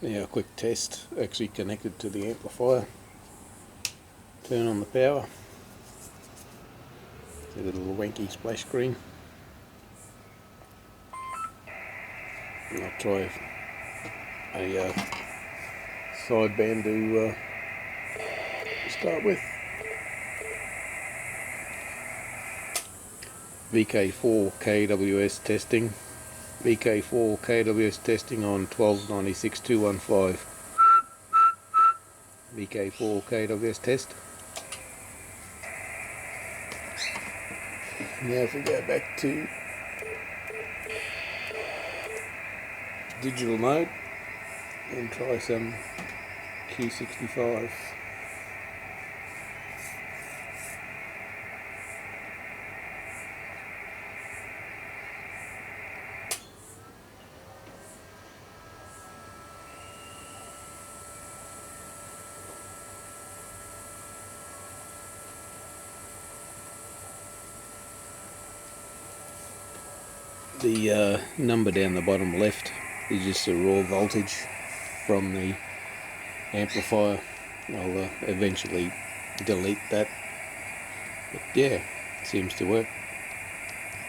Now a quick test, actually connected to the amplifier. Turn on the power. See the little wanky splash screen. And I'll try a sideband to start with. VK4 KWS testing. VK4 KWS testing on 1296.215. VK4 KWS test. Now if we go back to digital mode and try some Q65. The number down the bottom left is just a raw voltage from the amplifier. I'll eventually delete that, but yeah, it seems to work.